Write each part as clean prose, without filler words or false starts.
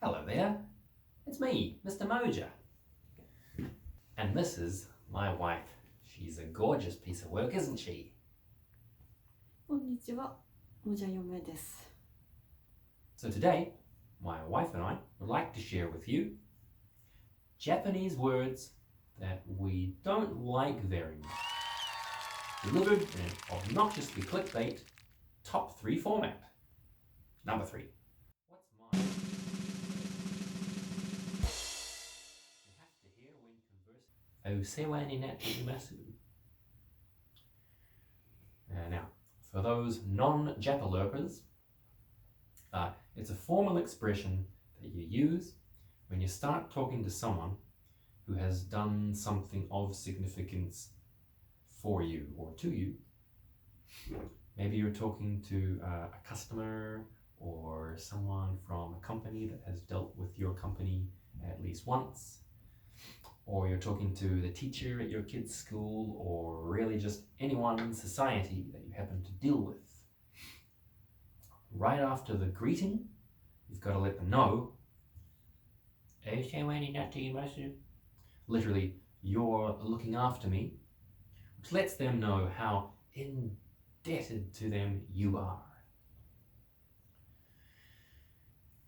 Hello there, it's me, Mr. Moja. And this is my wife. She's a gorgeous piece of work, isn't she? こんにちは、もじゃ嫁です。 So today, my wife and I would like to share with you Japanese words that we don't like very much, delivered in an obnoxiously clickbait top 3 format. Number 3. What's mine? You have to hear when conversing. Osewa ni natte imasu. Now, for those non-Japalurpers, it's a formal expression that you use when you start talking to someone who has done something of significance for you or to you. Maybe you're talking to a customer or someone from a company that has dealt with your company at least once, or you're talking to the teacher at your kid's school, or really just anyone in society that you happen to deal with. Right after the greeting, you've got to let them know, literally, you're looking after me, which lets them know how indebted to them you are.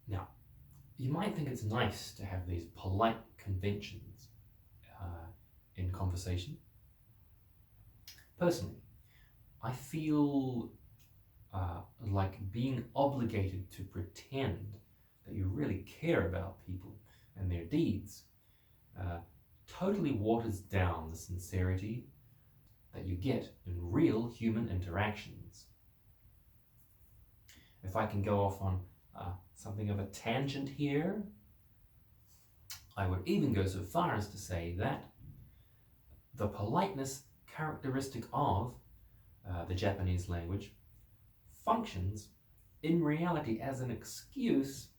Now, you might think it's nice to have these polite conventions in conversation. Personally, I feel like being obligated to pretend that you really care about people and their deeds totally waters down the sincerity that you get in real human interactions. If I can go off on something of a tangent here, I would even go so far as to say that the politeness characteristic of the Japanese language functions in reality as an excuse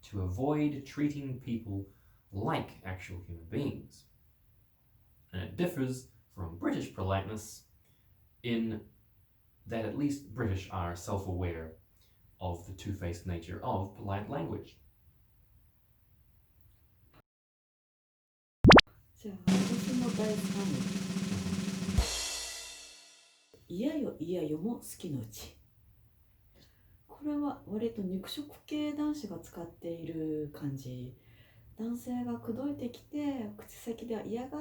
to avoid treating people like actual human beings. And it differs from British politeness in that at least British are self-aware of the two-faced nature of polite language. じゃあ私の第3位、いやよいやよも好きのうち。これは割と肉食系男子が使っている感じ。男性が口説いてきて口先では嫌って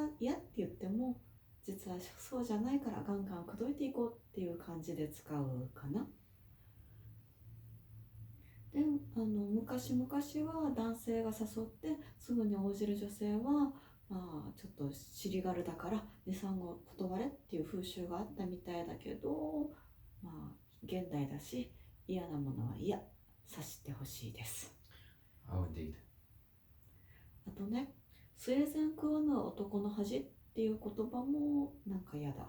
言っても実はそうじゃないからガンガン口説いていこうっていう感じで使うかな。で昔々は男性が誘ってすぐに応じる女性はちょっと尻軽だから 2,3 語断れっていう風習があったみたいだけど、現代だし嫌なものは嫌、察してほしいです。 Oh, indeed. あとね、スウェーデン食わぬ男の恥っていう言葉もなんか嫌だ。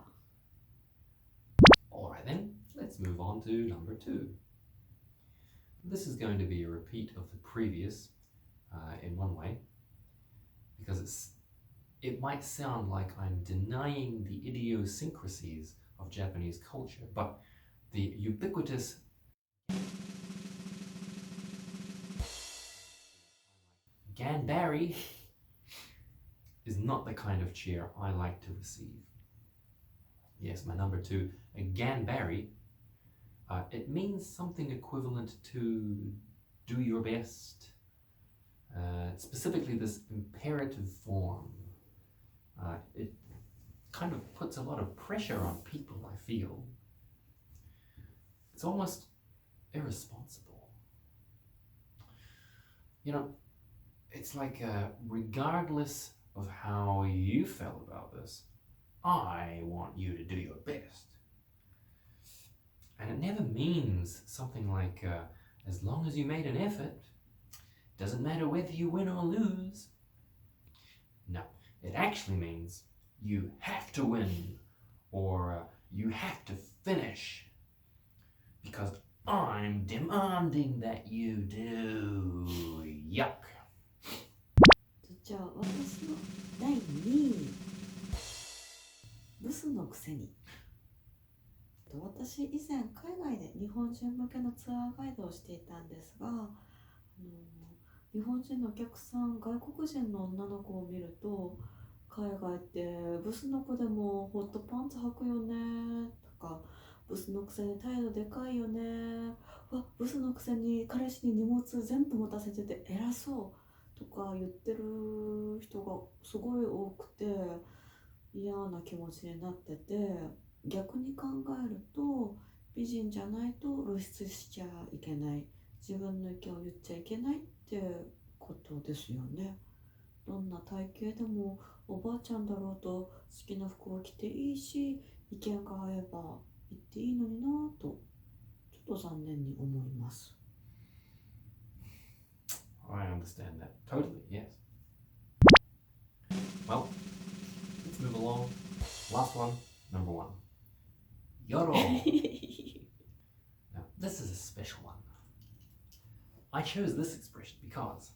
Alright then, let's move on to number 2. This is going to be a repeat of the previous in one way, because it might sound like I'm denying the idiosyncrasies of Japanese culture, but the ubiquitous ganbari is not the kind of cheer I like to receive. Yes, my number 2, a ganbari, it means something equivalent to do your best, specifically this imperative form. It kind of puts a lot of pressure on people, I feel. It's almost irresponsible. You know, it's like regardless of how you felt about this, I want you to do your best. And it never means something like, as long as you made an effort, doesn't matter whether you win or lose. No, it actually means you have to win, or you have to finish, because I'm demanding that you do. Yuck. じゃあ私の第2位、ブスのくせに。私以前海外で日本人向けのツアーガイドをしていたんですが、日本人のお客さん、外国人の女の子を見ると、海外ってブスの子でもホットパンツ履くよねとか、ブスのくせに態度でかいよね、ブスのくせに彼氏に荷物全部持たせてて偉そうとか言ってる人がすごい多くて、嫌な気持ちになってて、逆に考えると美人じゃないと露出しちゃいけない、自分の意見を言っちゃいけないってことですよね。どんな体型でもおばあちゃんだろうと好きな服を着ていいし、意見が合えば言っていいのになぁとちょっと残念に思います。I understand that. Totally, yes. Well, let's move along. Last one, number 1. Yoro. Now, this is a special one. I chose this expression because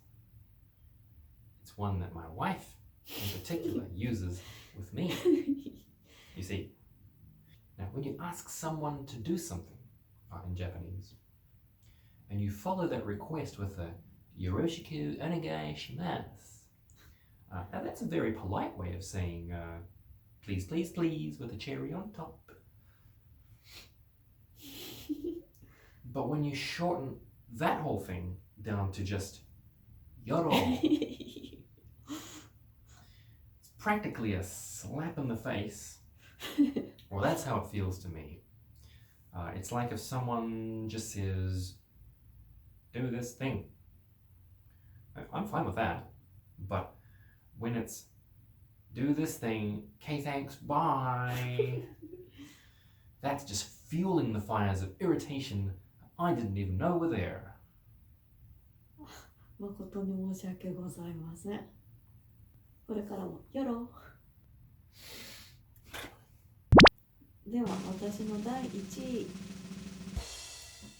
it's one that my wife in particular uses with me. You see, now when you ask someone to do something in Japanese, and you follow that request with a Hiroshiku onegai shimasu, now that's a very polite way of saying please, please, please with a cherry on top. But when you shorten that whole thing down to just Yoro, it's practically a slap in the face. Well, that's how it feels to me. It's like if someone just says, do this thing. I'm fine with that. But when it's, do this thing, okay, thanks, bye. That's just fueling the fires of irritation I didn't even know were there. 誠に申し訳ございません。これからもよろ。では私の第1位、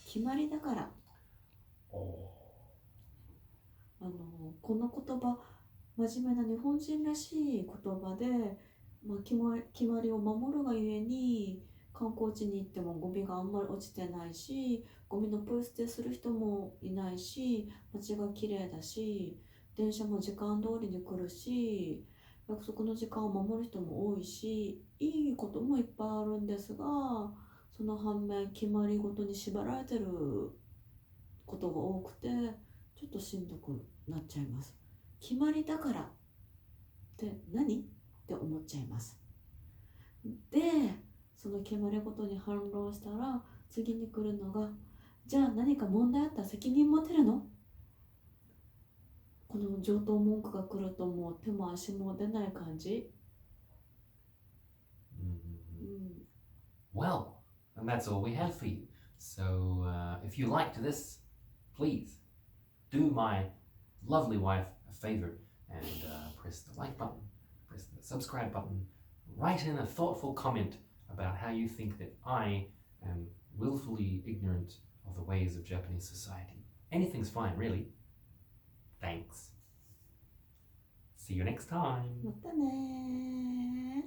決まりだから。この言葉、真面目な日本人らしい言葉で、決まりを守るがゆえに観光地に行ってもゴミがあんまり落ちてないし、ゴミのポイ捨てする人もいないし、街が綺麗だし、電車も時間通りに来るし、約束の時間を守る人も多いし、いいこともいっぱいあるんですが、その反面決まりごとに縛られてることが多くて、ちょっとしんどくなっちゃいます。決まりだからって何って思っちゃいます。で、その決まりごとに反論したら、次に来るのが、じゃあ何か問題あったら責任持てるの？この上等文句が来るともう手も足も出ない感じ。Well, and that's all we have for you. So if you liked this, please do my lovely wife a favor and press the like button, press the subscribe button, write in a thoughtful comment about how you think that I am willfully ignorant of the ways of Japanese society. Anything's fine, really. Thanks. See you next time. またねー。